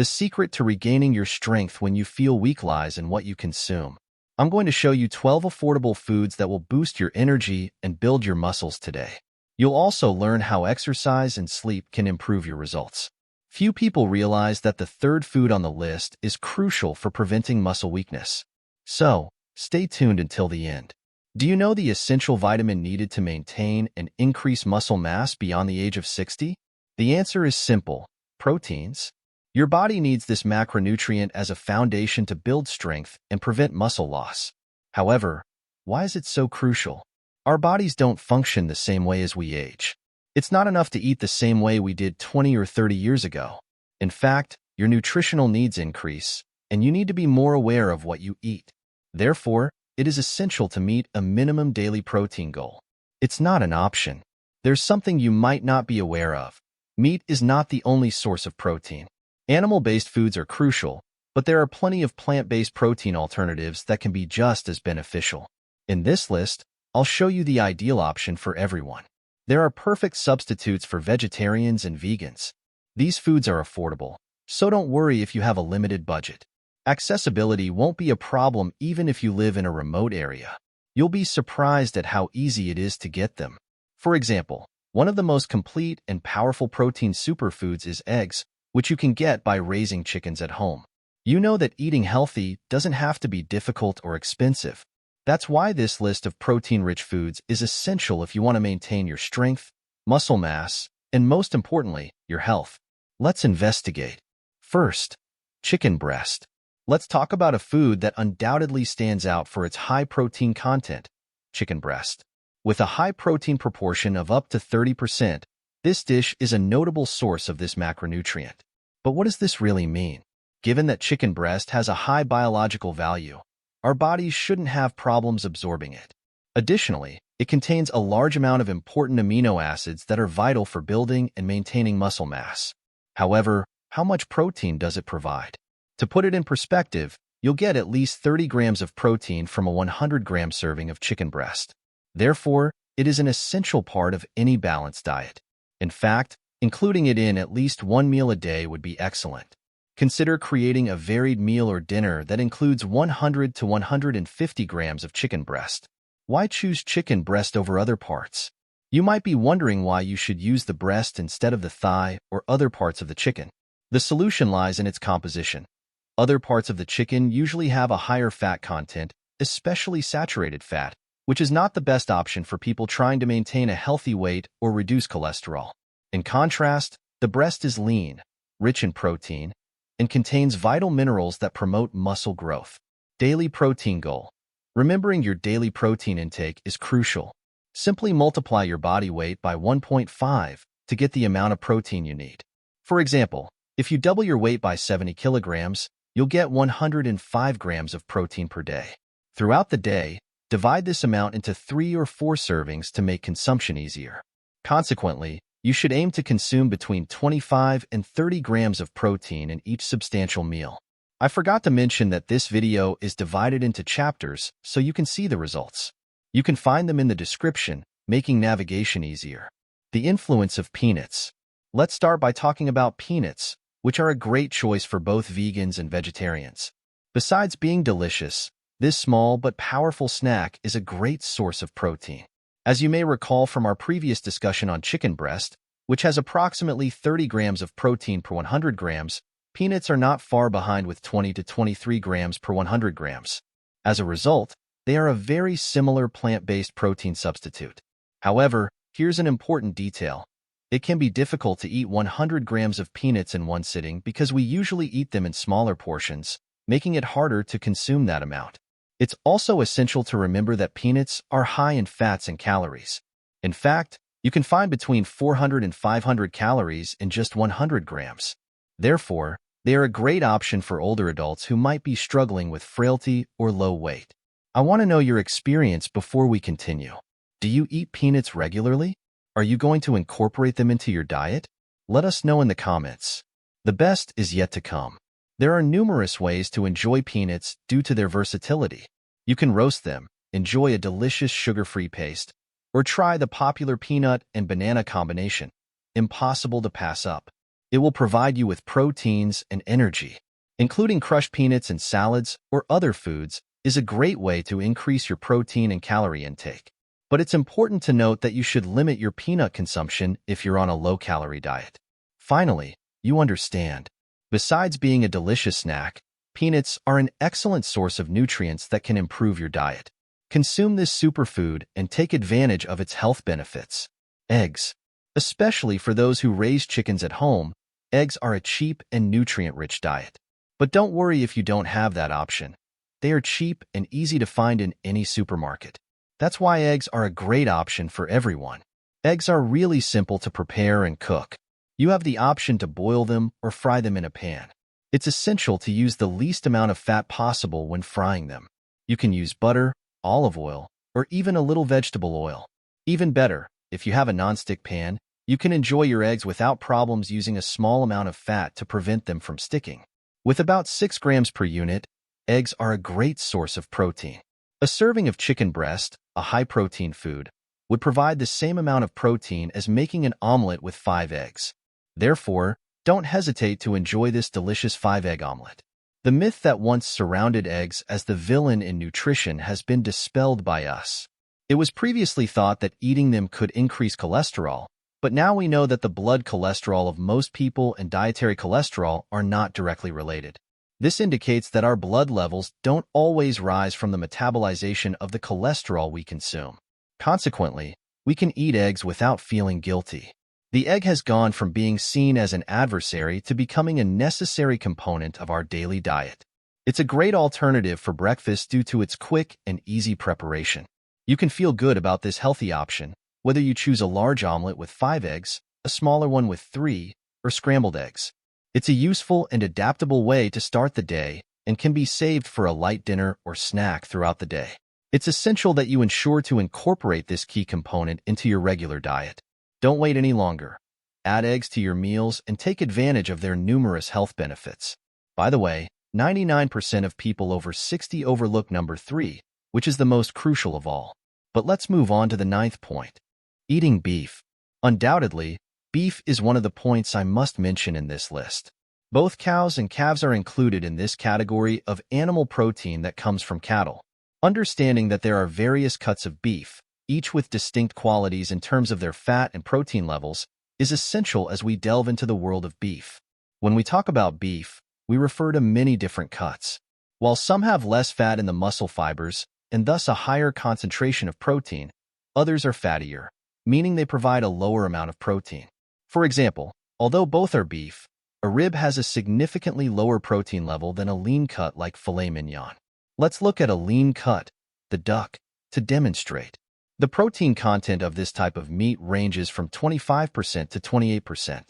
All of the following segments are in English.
The secret to regaining your strength when you feel weak lies in what you consume. I'm going to show you 12 affordable foods that will boost your energy and build your muscles today. You'll also learn how exercise and sleep can improve your results. Few people realize that the third food on the list is crucial for preventing muscle weakness. So, stay tuned until the end. Do you know the essential vitamin needed to maintain and increase muscle mass beyond the age of 60? The answer is simple: proteins. Your body needs this macronutrient as a foundation to build strength and prevent muscle loss. However, why is it so crucial? Our bodies don't function the same way as we age. It's not enough to eat the same way we did 20 or 30 years ago. In fact, your nutritional needs increase, and you need to be more aware of what you eat. Therefore, it is essential to meet a minimum daily protein goal. It's not an option. There's something you might not be aware of. Meat is not the only source of protein. Animal-based foods are crucial, but there are plenty of plant-based protein alternatives that can be just as beneficial. In this list, I'll show you the ideal option for everyone. There are perfect substitutes for vegetarians and vegans. These foods are affordable, so don't worry if you have a limited budget. Accessibility won't be a problem even if you live in a remote area. You'll be surprised at how easy it is to get them. For example, one of the most complete and powerful protein superfoods is eggs, which you can get by raising chickens at home. You know that eating healthy doesn't have to be difficult or expensive. That's why this list of protein-rich foods is essential if you want to maintain your strength, muscle mass, and most importantly, your health. Let's investigate. First, chicken breast. Let's talk about a food that undoubtedly stands out for its high protein content: chicken breast. With a high protein proportion of up to 30%, this dish is a notable source of this macronutrient. But what does this really mean? Given that chicken breast has a high biological value, our bodies shouldn't have problems absorbing it. Additionally, it contains a large amount of important amino acids that are vital for building and maintaining muscle mass. However, how much protein does it provide? To put it in perspective, you'll get at least 30 grams of protein from a 100-gram serving of chicken breast. Therefore, it is an essential part of any balanced diet. In fact, including it in at least one meal a day would be excellent. Consider creating a varied meal or dinner that includes 100 to 150 grams of chicken breast. Why choose chicken breast over other parts? You might be wondering why you should use the breast instead of the thigh or other parts of the chicken. The solution lies in its composition. Other parts of the chicken usually have a higher fat content, especially saturated fat, which is not the best option for people trying to maintain a healthy weight or reduce cholesterol. In contrast, the breast is lean, rich in protein, and contains vital minerals that promote muscle growth. Daily protein goal. Remembering your daily protein intake is crucial. Simply multiply your body weight by 1.5 to get the amount of protein you need. For example, if you double your weight by 70 kilograms, you'll get 105 grams of protein per day. Throughout the day, divide this amount into 3 or 4 servings to make consumption easier. Consequently, you should aim to consume between 25 and 30 grams of protein in each substantial meal. I forgot to mention that this video is divided into chapters so you can see the results. You can find them in the description, making navigation easier. The influence of peanuts. Let's start by talking about peanuts, which are a great choice for both vegans and vegetarians. Besides being delicious, this small but powerful snack is a great source of protein. As you may recall from our previous discussion on chicken breast, which has approximately 30 grams of protein per 100 grams, peanuts are not far behind with 20 to 23 grams per 100 grams. As a result, they are a very similar plant-based protein substitute. However, here's an important detail. It can be difficult to eat 100 grams of peanuts in one sitting because we usually eat them in smaller portions, making it harder to consume that amount. It's also essential to remember that peanuts are high in fats and calories. In fact, you can find between 400 and 500 calories in just 100 grams. Therefore, they are a great option for older adults who might be struggling with frailty or low weight. I want to know your experience before we continue. Do you eat peanuts regularly? Are you going to incorporate them into your diet? Let us know in the comments. The best is yet to come. There are numerous ways to enjoy peanuts due to their versatility. You can roast them, enjoy a delicious sugar-free paste, or try the popular peanut and banana combination. Impossible to pass up. It will provide you with proteins and energy. Including crushed peanuts in salads or other foods is a great way to increase your protein and calorie intake. But it's important to note that you should limit your peanut consumption if you're on a low-calorie diet. Finally, you understand. Besides being a delicious snack, peanuts are an excellent source of nutrients that can improve your diet. Consume this superfood and take advantage of its health benefits. Eggs. Especially for those who raise chickens at home, eggs are a cheap and nutrient-rich diet. But don't worry if you don't have that option. They are cheap and easy to find in any supermarket. That's why eggs are a great option for everyone. Eggs are really simple to prepare and cook. You have the option to boil them or fry them in a pan. It's essential to use the least amount of fat possible when frying them. You can use butter, olive oil, or even a little vegetable oil. Even better, if you have a nonstick pan, you can enjoy your eggs without problems using a small amount of fat to prevent them from sticking. With about 6 grams per unit, eggs are a great source of protein. A serving of chicken breast, a high-protein food, would provide the same amount of protein as making an omelet with 5 eggs. Therefore, don't hesitate to enjoy this delicious 5-egg omelet. The myth that once surrounded eggs as the villain in nutrition has been dispelled by us. It was previously thought that eating them could increase cholesterol, but now we know that the blood cholesterol of most people and dietary cholesterol are not directly related. This indicates that our blood levels don't always rise from the metabolization of the cholesterol we consume. Consequently, we can eat eggs without feeling guilty. The egg has gone from being seen as an adversary to becoming a necessary component of our daily diet. It's a great alternative for breakfast due to its quick and easy preparation. You can feel good about this healthy option, whether you choose a large omelet with 5 eggs, a smaller one with 3, or scrambled eggs. It's a useful and adaptable way to start the day and can be saved for a light dinner or snack throughout the day. It's essential that you ensure to incorporate this key component into your regular diet. Don't wait any longer. Add eggs to your meals and take advantage of their numerous health benefits. By the way, 99% of people over 60 overlook number 3, which is the most crucial of all. But let's move on to the 9th point. Eating beef. Undoubtedly, beef is one of the points I must mention in this list. Both cows and calves are included in this category of animal protein that comes from cattle. Understanding that there are various cuts of beef, each with distinct qualities in terms of their fat and protein levels, is essential as we delve into the world of beef. When we talk about beef, we refer to many different cuts. While some have less fat in the muscle fibers, and thus a higher concentration of protein, others are fattier, meaning they provide a lower amount of protein. For example, although both are beef, a rib has a significantly lower protein level than a lean cut like filet mignon. Let's look at a lean cut, the duck, to demonstrate. The protein content of this type of meat ranges from 25% to 28%.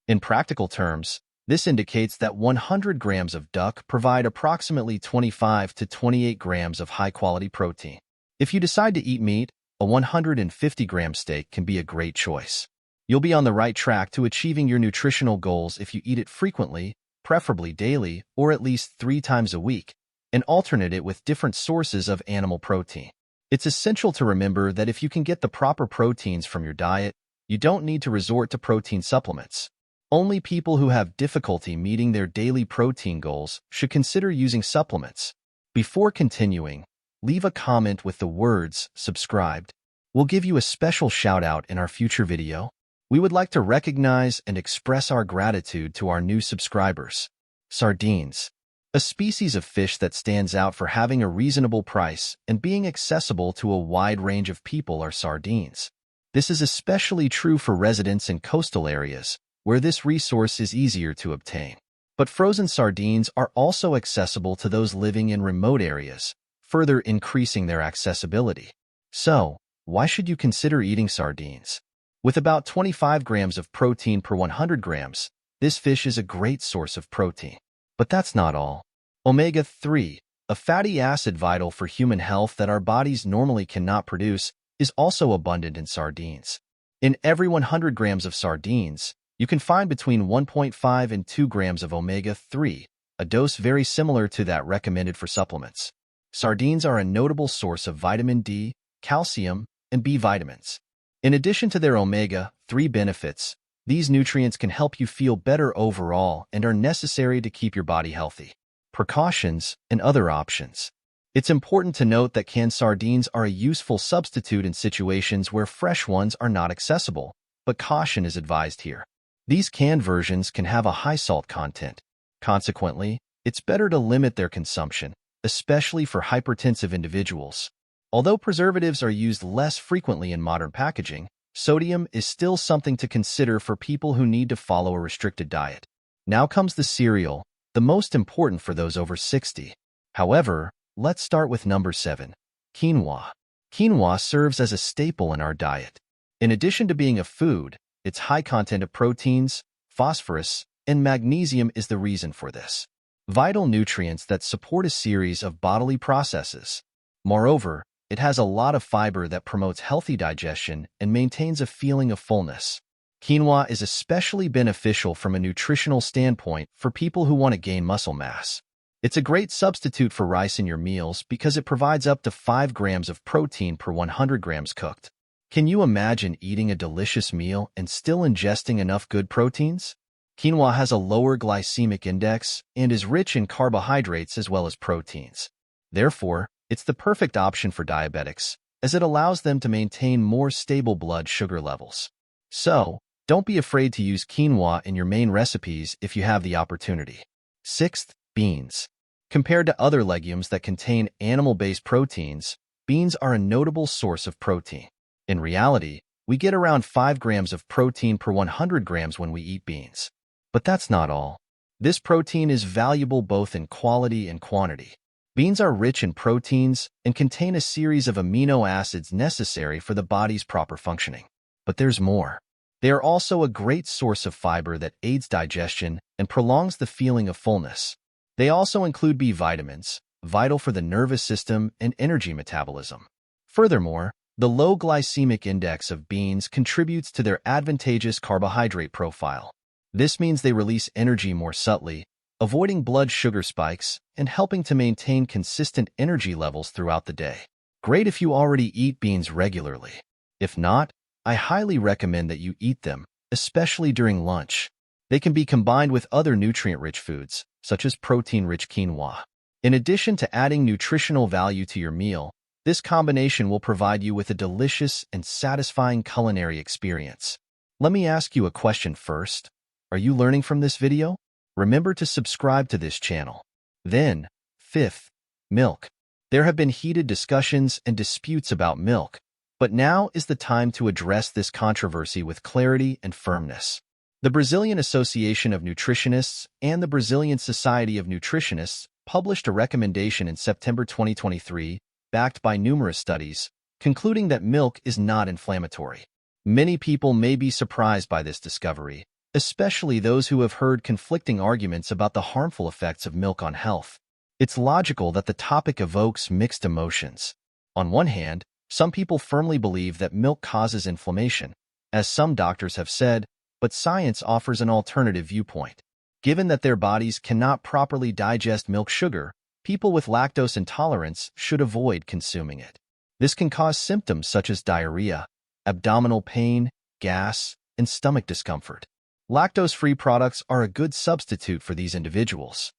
In practical terms, this indicates that 100 grams of duck provide approximately 25 to 28 grams of high-quality protein. If you decide to eat meat, a 150-gram steak can be a great choice. You'll be on the right track to achieving your nutritional goals if you eat it frequently, preferably daily or at least 3 times a week, and alternate it with different sources of animal protein. It's essential to remember that if you can get the proper proteins from your diet, you don't need to resort to protein supplements. Only people who have difficulty meeting their daily protein goals should consider using supplements. Before continuing, leave a comment with the words "subscribed." We'll give you a special shout-out in our future video. We would like to recognize and express our gratitude to our new subscribers. Sardines. A species of fish that stands out for having a reasonable price and being accessible to a wide range of people are sardines. This is especially true for residents in coastal areas, where this resource is easier to obtain. But frozen sardines are also accessible to those living in remote areas, further increasing their accessibility. So, why should you consider eating sardines? With about 25 grams of protein per 100 grams, this fish is a great source of protein. But that's not all. Omega-3, a fatty acid vital for human health that our bodies normally cannot produce, is also abundant in sardines. In every 100 grams of sardines, you can find between 1.5 and 2 grams of omega-3, a dose very similar to that recommended for supplements. Sardines are a notable source of vitamin D, calcium, and B vitamins. In addition to their omega-3 benefits, These nutrients can help you feel better overall and are necessary to keep your body healthy. Precautions and other options. It's important to note that canned sardines are a useful substitute in situations where fresh ones are not accessible, but caution is advised here. These canned versions can have a high salt content. Consequently, it's better to limit their consumption, especially for hypertensive individuals. Although preservatives are used less frequently in modern packaging, sodium is still something to consider for people who need to follow a restricted diet. Now comes the cereal, the most important for those over 60. However, let's start with number 7, quinoa. Quinoa serves as a staple in our diet. In addition to being a food, its high content of proteins, phosphorus, and magnesium is the reason for this. Vital nutrients that support a series of bodily processes. Moreover, it has a lot of fiber that promotes healthy digestion and maintains a feeling of fullness. Quinoa is especially beneficial from a nutritional standpoint for people who want to gain muscle mass. It's a great substitute for rice in your meals because it provides up to 5 grams of protein per 100 grams cooked. Can you imagine eating a delicious meal and still ingesting enough good proteins? Quinoa has a lower glycemic index and is rich in carbohydrates as well as proteins. Therefore, it's the perfect option for diabetics, as it allows them to maintain more stable blood sugar levels. So, don't be afraid to use quinoa in your main recipes if you have the opportunity. 6th, beans. Compared to other legumes that contain animal-based proteins, beans are a notable source of protein. In reality, we get around 5 grams of protein per 100 grams when we eat beans. But that's not all. This protein is valuable both in quality and quantity. Beans are rich in proteins and contain a series of amino acids necessary for the body's proper functioning. But there's more. They are also a great source of fiber that aids digestion and prolongs the feeling of fullness. They also include B vitamins, vital for the nervous system and energy metabolism. Furthermore, the low glycemic index of beans contributes to their advantageous carbohydrate profile. This means they release energy more subtly, avoiding blood sugar spikes and helping to maintain consistent energy levels throughout the day. Great if you already eat beans regularly. If not, I highly recommend that you eat them, especially during lunch. They can be combined with other nutrient-rich foods, such as protein-rich quinoa. In addition to adding nutritional value to your meal, this combination will provide you with a delicious and satisfying culinary experience. Let me ask you a question first. Are you learning from this video? Remember to subscribe to this channel. Then, 5th, milk. There have been heated discussions and disputes about milk, but now is the time to address this controversy with clarity and firmness. The Brazilian Association of Nutritionists and the Brazilian Society of Nutritionists published a recommendation in September 2023, backed by numerous studies, concluding that milk is not inflammatory. Many people may be surprised by this discovery, especially those who have heard conflicting arguments about the harmful effects of milk on health. It's logical that the topic evokes mixed emotions. On one hand, some people firmly believe that milk causes inflammation, as some doctors have said, but science offers an alternative viewpoint. Given that their bodies cannot properly digest milk sugar, people with lactose intolerance should avoid consuming it. This can cause symptoms such as diarrhea, abdominal pain, gas, and stomach discomfort. Lactose-free products are a good substitute for these individuals.